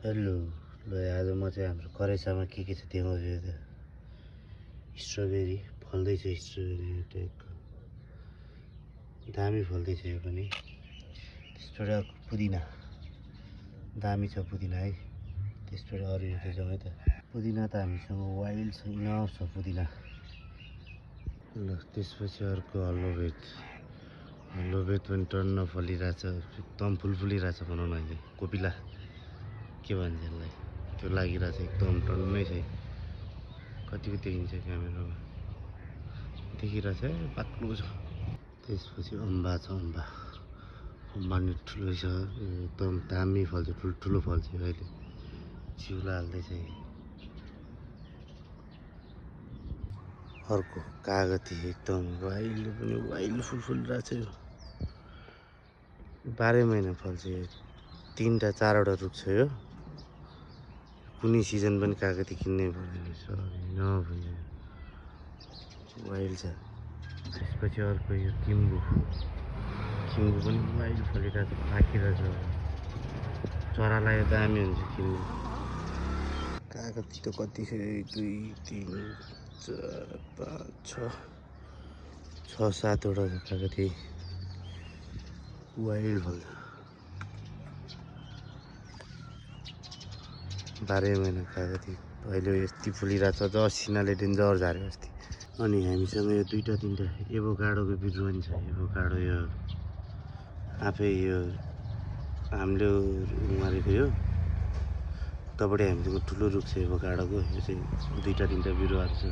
hello ल आज म चाहिँ हाम्रो करेसामा के छ देखाउँछु त स्ट्रबेरी फल्दैछ स्ट्रबेरी टाइपको दामी फल्दैछ यो पनि त्यसबाट पुदिना दामी छ पुदिना है त्यसबाट अरू हेर्दै जाउँ है त पुदिना त हामीसँग वाइल्ड छ इनफ छ पुदिना ल त्यसपछि अर्को हल्लो बेत पनि टन्न फलिरहेछ एकदम फुलिरहेछ भनौँ न अहिले कोपिला के भन्छ यसलाई त्यो लागिरहेछ एकदम टन्नै छ कतिको देखिन्छ क्यामेरामा देखिरहेछ पातलो छ त्यसपछि अम्बा छ अम्बा नि ठुलो छ एकदम दामी फल्छ ठुल्ठुलो फल्छ अहिले चिउला हाल्दैछ अर्को कागती एकदम वाइल्ड फुल फुलिरहेछ यो 12 महिना फल्छ यो 3टा 4वटा रुख छ यो कुनै सिजन पनि कागती किन्नै पर्दैन नभन्छ वाइल्ड छ त्यसपछि अर्को यो किम्बु पनि वाइल्ड फलिरहेछ पाकिरहेछ चरालाई दामी हुन्छ किम्बु कागती त कति छ 2 3 4 5 6 7वटा छ कागती वाइल्ड फल्छ 12 महिना कागती अहिले यति फुलिरहेछ सिनाले डेन्जर झार्यो अस्ति अनि हामीसँग यो 2टा 3टा एभोकाडोको बिरुवा नि छ एभोकाडो यो आफै यो हामीले उमारेको यो उताबाट हामीसँग ठुलो रुख छ एभोकाडोको यो चाहिँ 2टा 3टा बिरुवाहरू छ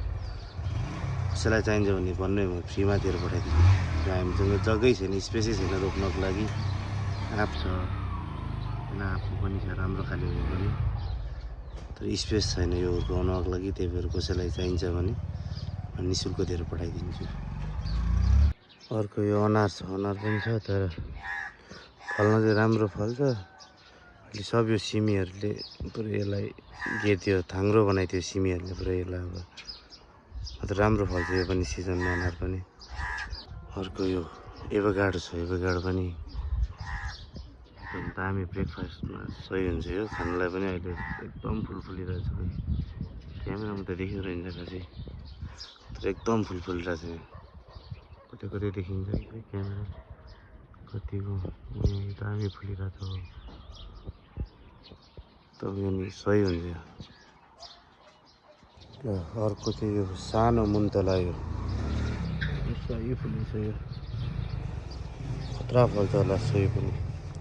कसैलाई चाहिन्छ भने भन्नु म फ्रीमा दिएर पठाइदिन्छु हामीसँग जग्गै छैन स्पेसै छैन रोप्नको लागि आँप छ होइन आँपको पनि छ राम्रो खाले हो पनि तर स्पेस छैन यो हुर्काउनको लागि त्यही भएर कसैलाई चाहिन्छ भने निःशुल्क दिएर पठाइदिन्छु अर्को यो अनार छ अनार पनि छ तर फल्न चाहिँ राम्रो फल्छ अहिले सब यो सिमीहरूले पुरै यसलाई घेर्थ्यो थाङ्रो बनाइदियो सिमीहरूले पुरै यसलाई अब राम्रो फल्छ यो पनि सिजनमा अनार पनि अर्को यो एभोकाडो छ एभोकाडो पनि एकदम दामी ब्रेकफास्टमा सही हुन्छ यो खानलाई पनि अहिले एकदम फुलिरहेछ क्यामेरामा त देखिरहेछ खासै तर एकदम फुलिरहेछ कतै देखिन्छ कि क्यामेरा कतिको दामी फुलिरहेछ एकदम नि सही हुन्छ ल अर्को चाहिँ यो सानो मुन्तला यो सही फुलिन्छ यो खतरा फल्छ होला सही पनि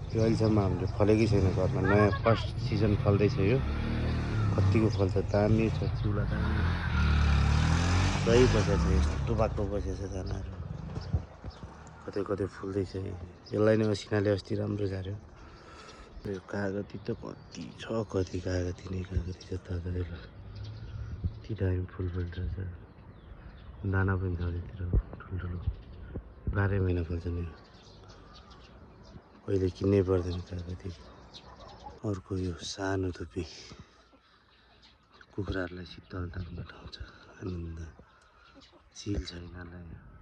यो अहिलेसम्म हामीले फलेकै छैन घरमा नयाँ फर्स्ट सिजन फल्दैछ यो कतिको फल्छ दामी छ चिउला दामी सही बसेको छ यो बाक्लो बसेको छ दानाहरू कतै फुल्दैछ यसलाई नै सिनाले अस्ति राम्रो झार्यो यो कागती त कति छ कागती जता यति दामी फुल फुलिरहेछ दाना पनि छ त्यतिर ठुल्ठुलो 12 महिना फल्छ नि कहिले किन्नै पर्दैन कागती अर्को यो सानो धुपी कुखुराहरूलाई शीतलतामा बटाउँछ आनन्द चिल छ यिनीहरूलाई